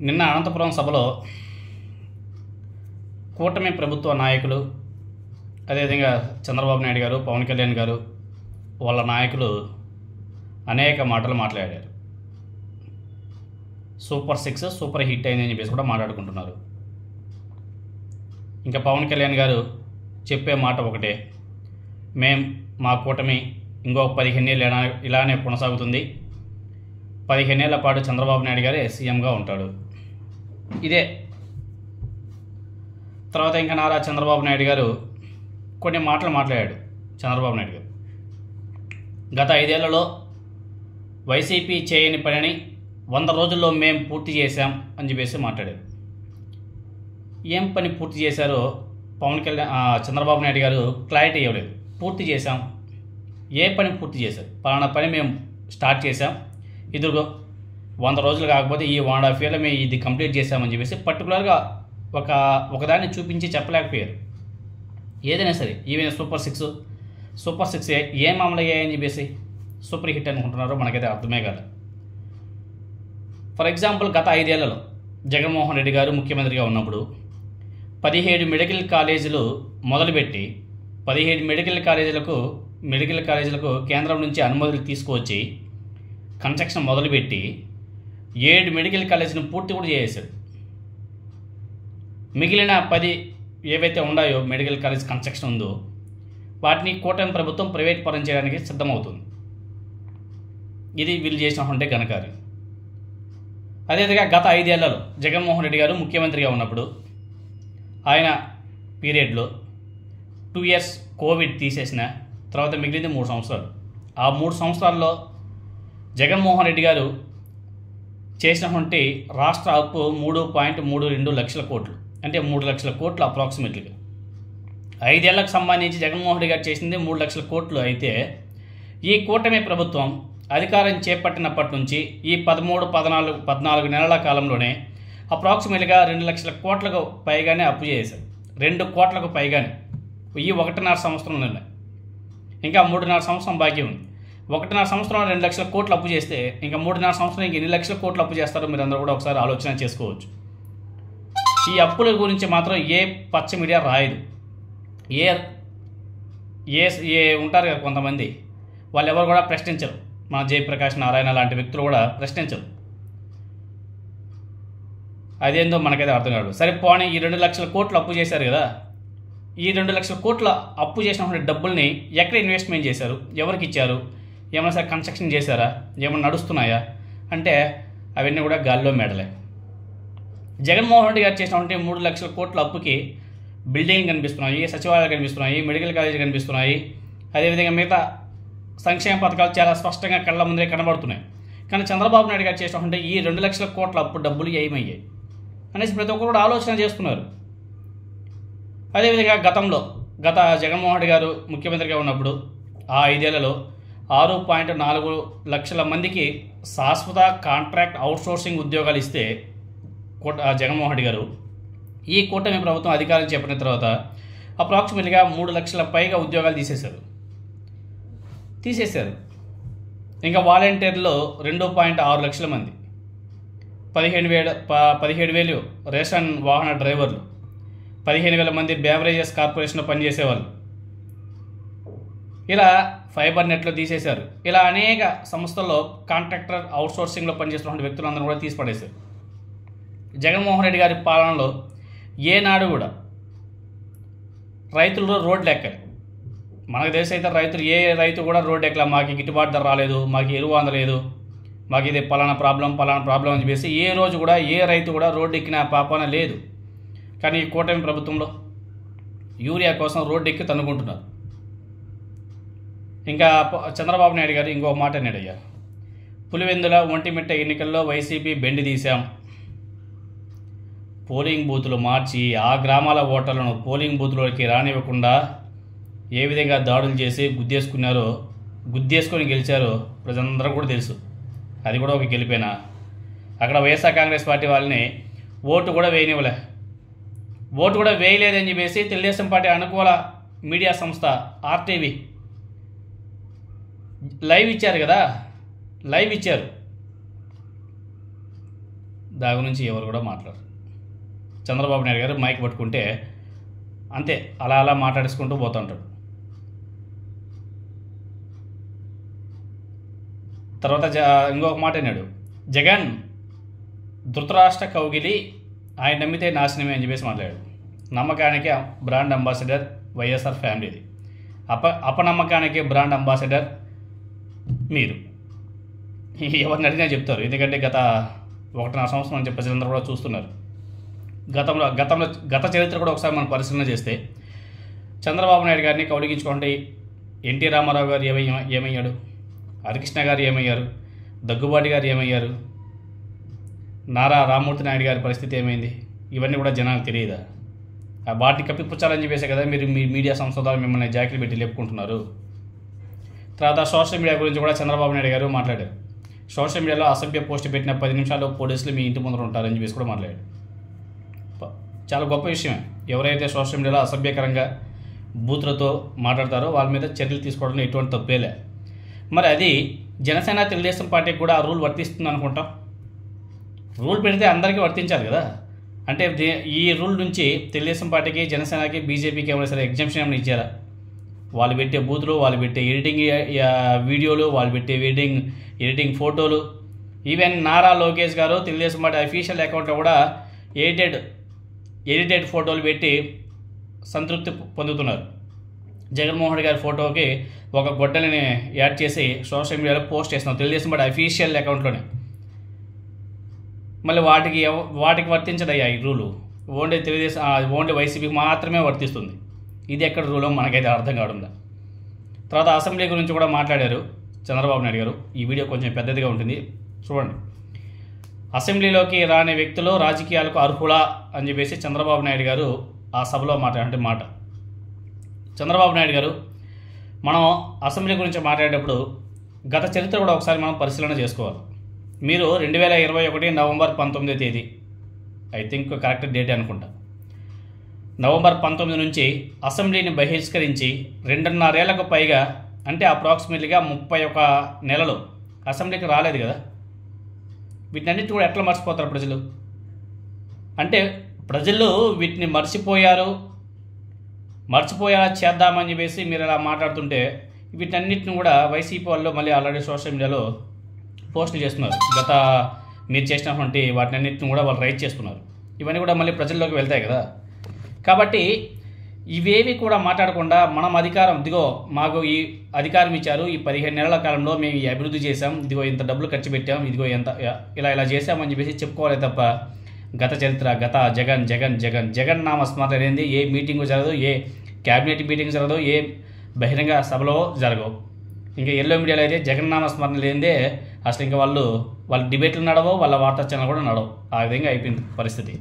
నిన్న అనంతపురం సభలో కూటమి ప్రభుత్వ నాయకులు, అదేవిధంగా చంద్రబాబు నాయుడు గారు, పవన్ కళ్యాణ్ గారు, వాళ్ళ నాయకులు అనేక మాటలు మాట్లాడారు. సూపర్ 6 సూపర్ హిట్ అయిందని చెప్పేసి కూడా మాట్లాడుకుంటున్నారు. ఇంకా పవన్ కళ్యాణ్ గారు చెప్పే మాట ఒకటే, మా కూటమి ఇంకో 15 ఏళ్ళు ఇలానే కొనసాగుతుంది, 15 ఏళ్ల పాటు చంద్రబాబు నాయుడు గారే సీఎంగా ఉంటాడు. ఇదే తర్వాత ఇంకా నారా చంద్రబాబు నాయుడు గారు కొన్ని మాటలు మాట్లాడాడు. చంద్రబాబు నాయుడు గారు గత 5 ఏళ్లలో వైసీపీ చేయని పనిని 100 రోజుల్లో మేము పూర్తి చేశాం అని చెప్పేసి మాట్లాడారు. ఏం పని పూర్తి చేశారో చంద్రబాబు నాయుడు గారు క్లారిటీ ఇవ్వలేదు. పూర్తి చేశాం, ఏ పని పూర్తి చేశారు, పలానా పని మేము స్టార్ట్ చేశాం, ఇదిగో 100 రోజులు కాకపోతే ఈ 1.5 yearలో మేము ఇది కంప్లీట్ చేశామని చెప్పేసి పర్టికులర్గా ఒకదాన్ని చూపించి చెప్పలేకపోయారు. ఏదైనా సరే, ఈవెన్ సూపర్ సిక్స్ ఏం అమలు అయ్యాయని చెప్పేసి సూపర్ హిట్ అనుకుంటున్నారో మనకైతే అర్థమే కాదు. ఫర్ ఎగ్జాంపుల్, గత 5 ఏళ్లలో జగన్మోహన్ రెడ్డి గారు ముఖ్యమంత్రిగా ఉన్నప్పుడు 17 మెడికల్ కాలేజీలు మొదలుపెట్టి 17 మెడికల్ కాలేజీలకు కేంద్రం నుంచి అనుమతులు తీసుకువచ్చి కన్స్ట్రక్షన్ మొదలుపెట్టి 7 మెడికల్ కాలేజీని పూర్తి కూడా చేసేశాడు. మిగిలిన 10 ఏవైతే ఉన్నాయో మెడికల్ కాలేజ్ కన్స్ట్రక్షన్ ఉందో వాటిని కూటమి ప్రభుత్వం ప్రైవేట్ పరం చేయడానికి సిద్ధమవుతుంది. ఇది వీళ్ళు చేసినటువంటి ఘనకార్యం. అదేవిధంగా గత 5 ఏళ్లలో జగన్మోహన్ రెడ్డి గారు ముఖ్యమంత్రిగా ఉన్నప్పుడు ఆయన పీరియడ్లో 2 years కోవిడ్ తీసేసిన తర్వాత మిగిలింది 3 సంవత్సరాలు. ఆ 3 సంవత్సరాల్లో జగన్మోహన్ రెడ్డి గారు చేసినటువంటి రాష్ట్ర అప్పు 3.32 లక్షల కోట్లు, అంటే 3 లక్షల కోట్లు అప్రాక్సిమేట్లీగా. 5 ఏళ్లకు సంబంధించి జగన్మోహన్ రెడ్డి గారు చేసింది 3 లక్షల కోట్లు అయితే, ఈ కూటమి ప్రభుత్వం అధికారం చేపట్టినప్పటి నుంచి ఈ 13-14 నెలల కాలంలోనే అప్రాక్సిమేట్గా 2 లక్షల కోట్లకు పైగానే అప్పు చేశారు. 2 కోట్లకు పైగానే ఈ 1.5 సంవత్సరంలోనే. ఇంకా 3.5 సంవత్సరం బాకీ ఉంది. 1.5 సంవత్సరంలో 2 లక్షల కోట్లు అప్పు చేస్తే ఇంకా 3.5 సంవత్సరం ఇంక ఎన్ని లక్షల కోట్లు అప్పు చేస్తారో మీరు అందరూ కూడా ఒకసారి ఆలోచన చేసుకోవచ్చు. ఈ అప్పుల గురించి మాత్రం ఏ పచ్చ మీడియా రాయదు. ఏ ఉంటారు కదా కొంతమంది, వాళ్ళు ఎవరు కూడా ప్రశ్నించరు. మన జయప్రకాష్ నారాయణ లాంటి వ్యక్తులు కూడా ప్రశ్నించరు. అదేందో మనకైతే అర్థం కాదు. సరే పోనీ, ఈ 2 లక్షల కోట్లు అప్పు చేశారు కదా, ఈ 2 లక్షల కోట్ల అప్పు చేసినటువంటి డబ్బుల్ని ఎక్కడ ఇన్వెస్ట్మెంట్ చేశారు, ఎవరికి ఇచ్చారు, ఏమైనా సరే కన్స్ట్రక్షన్ చేశారా, ఏమైనా నడుస్తున్నాయా అంటే అవన్నీ కూడా గాల్లో మేడలే. జగన్మోహన్ రెడ్డి గారు చేసినటువంటి 3 లక్షల కోట్ల అప్పుకి బిల్డింగ్ కనిపిస్తున్నాయి, సచివాలయాలు కనిపిస్తున్నాయి, మెడికల్ కాలేజీలు కనిపిస్తున్నాయి, అదేవిధంగా మిగతా సంక్షేమ పథకాలు చాలా స్పష్టంగా కళ్ళ ముందే కనబడుతున్నాయి. కానీ చంద్రబాబు నాయుడు గారు చేసినటువంటి ఈ 2 లక్షల కోట్ల అప్పు డబ్బులు ఏమయ్యాయి అనేసి ప్రతి ఒక్కరు కూడా ఆలోచన చేస్తున్నారు. అదేవిధంగా గత జగన్మోహన్ రెడ్డి గారు ముఖ్యమంత్రిగా ఉన్నప్పుడు ఆ 5 ఏళ్లలో 6.4 లక్షల మందికి శాశ్వత కాంట్రాక్ట్ అవుట్సోర్సింగ్ ఉద్యోగాలు ఇస్తే జగన్మోహన్ రెడ్డి గారు ఈ కూటమి ప్రభుత్వం అధికారం చేపట్టిన తర్వాత అప్రాక్సిమేట్గా 3 లక్షల పైగా ఉద్యోగాలు తీసేశారు. ఇంకా వాలంటీర్లో 2.6 లక్షల మంది, 17,000 రేషన్ వాహన డ్రైవర్లు, 15,000 మంది బేవరేజెస్ కార్పొరేషన్లో పనిచేసేవాళ్ళు, ఇలా ఫైబర్ నెట్లో తీసేశారు. ఇలా అనేక సంస్థల్లో కాంట్రాక్టర్ అవుట్సోర్సింగ్లో పనిచేస్తున్న వ్యక్తులందరూ కూడా తీసి పడేశారు. జగన్మోహన్ రెడ్డి గారి పాలనలో ఏనాడు కూడా రైతులు రోడ్లు ఎక్కాలి. మనకు తెలిసి అయితే ఏ రైతు కూడా రోడ్డు ఎక్కలా, మాకు గిట్టుబాటు ధర రాలేదు, మాకు ఎరువు అందలేదు, మాకు ఇది పలానా ప్రాబ్లం అని చెప్పేసి ఏ రోజు కూడా ఏ రైతు కూడా రోడ్డు ఎక్కిన పాపాన లేదు. కానీ ఈ కూటమి ప్రభుత్వంలో యూరియా కోసం రోడ్డు ఎక్కి తన్నుకుంటున్నారు. ఇంకా చంద్రబాబు నాయుడు గారు ఇంకో మాట అన్నాడయ్యా, పులివెందుల ఒంటిమిట్ట ఎన్నికల్లో వైసీపీ బెండి తీశాం, పోలింగ్ బూతులు మార్చి ఆ గ్రామాల ఓటర్లను పోలింగ్ బూత్లోకి రానివ్వకుండా ఏ విధంగా దాడులు చేసి గుద్దేసుకొని గెలిచారో ప్రజలందరూ కూడా తెలుసు. అది కూడా ఒక గెలిపేనా? అక్కడ వైఎస్ఆర్ కాంగ్రెస్ పార్టీ వాళ్ళని ఓటు కూడా వేయలేదని చెప్పేసి తెలుగుదేశం పార్టీ అనుకూల మీడియా సంస్థ ఆర్టీవీ లైవ్ ఇచ్చారు. దాని గురించి ఎవరు కూడా మాట్లాడరు. చంద్రబాబు నాయుడు గారు మైక్ పట్టుకుంటే అంతే అలా అలా మాట్లాడేసుకుంటూ పోతుంటాడు. తర్వాత ఇంకొక మాట అన్నాడు, జగన్ ధృతరాష్ట్ర కౌగిలి, ఆయన నమ్మితే నాశనమే అని చెప్పేసి మాట్లాడాడు. నమ్మకానికి బ్రాండ్ అంబాసిడర్ వైఎస్ఆర్ ఫ్యామిలీది, అపనమ్మకానికి బ్రాండ్ అంబాసిడర్ మీరు. ఎవరిని అడిగినా చెప్తారు, ఎందుకంటే గత 1.5 సంవత్సరం నుంచి ప్రజలందరూ కూడా చూస్తున్నారు. గత చరిత్ర కూడా ఒకసారి మనం పరిశీలన చేస్తే చంద్రబాబు నాయుడు గారిని కౌలిగించుకోండి, ఎన్టీ రామారావు గారు ఏమయ్యాడు, హరికృష్ణ గారు ఏమయ్యారు, దగ్గుబాటి గారు ఏమయ్యారు, నారా రామ్మూర్తి నాయుడు గారి పరిస్థితి ఏమైంది, ఇవన్నీ కూడా జనాలకు తెలియదా? వాటిని కప్పిపుచ్చాలని చెప్పేసే కదా మీరు మీ మీడియా సంస్థ ద్వారా మిమ్మల్ని జాకీలు పెట్టి లేపుకుంటున్నారు. తర్వాత సోషల్ మీడియా గురించి కూడా చంద్రబాబు నాయుడు గారు మాట్లాడారు. సోషల్ మీడియాలో అసభ్య పోస్ట్ పెట్టిన 10 నిమిషాల్లో పోలీసులు మీ ఇంటి ముందర ఉంటారని చెప్పేసి కూడా మాట్లాడారు. చాలా గొప్ప విషయమే. ఎవరైతే సోషల్ మీడియాలో అసభ్యకరంగా బూతులతో మాట్లాడతారో వాళ్ళ మీద చర్యలు తీసుకోవడంలో ఎటువంటి తప్పేలే. మరి అది జనసేన తెలుగుదేశం పార్టీకి కూడా ఆ రూల్ వర్తిస్తుంది అనుకుంటాం. రూల్ పెడితే అందరికీ వర్తించాలి కదా. అంటే ఈ రూల్ నుంచి తెలుగుదేశం పార్టీకి, జనసేనకి, బీజేపీకి ఏమైనా సరే ఎగ్జామ్షన్ ఏమైనా ఇచ్చారా? వాళ్ళు పెట్టే బూతులు, వాళ్ళు పెట్టే ఎడిటింగ్ వీడియోలు, వాళ్ళు పెట్టే ఎడిటింగ్ ఫోటోలు, ఈవెన్ నారా లోకేష్ గారు తెలుగుదేశం పార్టీ అఫీషియల్ అకౌంట్లో కూడా ఎడిటెడ్ ఫోటోలు పెట్టి సంతృప్తి పొందుతున్నారు. జగన్మోహన్ రెడ్డి గారి ఫోటోకి ఒక గొడ్డలిని యాడ్ చేసి సోషల్ మీడియాలో పోస్ట్ చేస్తున్నాం తెలుగుదేశం పార్టీ అఫీషియల్ అకౌంట్లోనే. మళ్ళీ వాటికి వర్తించదయ్యా ఈ రూలు. ఓన్లీ వైసీపీకి మాత్రమే వర్తిస్తుంది. ఇది ఎక్కడ రూలో మనకైతే అర్థం కావడంలా. తర్వాత అసెంబ్లీ గురించి కూడా మాట్లాడారు చంద్రబాబు నాయుడు గారు. ఈ వీడియో కొంచెం పెద్దదిగా ఉంటుంది, చూడండి. అసెంబ్లీలోకి రాని వ్యక్తులు రాజకీయాలకు అర్హులా అని చెప్పేసి చంద్రబాబు నాయుడు గారు ఆ సభలో మాట. చంద్రబాబు నాయుడు గారు మనం అసెంబ్లీ గురించి మాట్లాడేటప్పుడు గత చరిత్ర కూడా ఒకసారి మనం పరిశీలన చేసుకోవాలి. మీరు 2021 నవంబర్ 19వ తేదీ, ఐ థింక్ కరెక్ట్ డేట్ అనుకుంటా, నవంబర్ 19 నుంచి అసెంబ్లీని బహిష్కరించి 2.5 ఏళ్లకు పైగా, అంటే అప్రాక్సిమేట్లీగా 31 నెలలు అసెంబ్లీకి రాలేదు కదా. వీటినన్నిటి కూడా ఎట్లా మర్చిపోతారు ప్రజలు? అంటే ప్రజలు వీటిని మర్చిపోయేలా చేద్దామని చెప్పేసి మీరు అలా మాట్లాడుతుంటే వీటన్నిటిని కూడా వైసీపీ వాళ్ళు మళ్ళీ ఆల్రెడీ సోషల్ మీడియాలో పోస్టులు చేస్తున్నారు. మీరు చేసినటువంటి వాటినన్నిటిని కూడా వాళ్ళు రైట్ చేస్తున్నారు. ఇవన్నీ కూడా మళ్ళీ ప్రజల్లోకి వెళ్తాయి కదా. కాబట్టి ఇవేవి కూడా మాట్లాడకుండా మనం అధికారం, ఇదిగో మాకు ఈ అధికారం ఇచ్చారు, ఈ 15 నెలల కాలంలో మేము ఈ అభివృద్ధి చేసాం, ఇదిగో ఇంత డబ్బులు ఖర్చు పెట్టాం, ఇదిగో ఇలా చేసామని చెప్పేసి చెప్పుకోవాలి తప్ప గత చరిత్ర, జగన్ నామ స్మరణ లేనిది ఏ మీటింగు జరగదు, ఏ క్యాబినెట్ మీటింగ్ జరగదు, ఏ బహిరంగ సభలో జరగవు. ఇంకా ఎల్లో మీడియాలో అయితే జగన్నామ స్మరణ లేనిదే అసలు ఇంకా వాళ్ళ డిబేట్లు నడవవు, వాళ్ళ వార్తా ఛానల్ కూడా నడవు. ఆ విధంగా అయిపోయింది పరిస్థితి.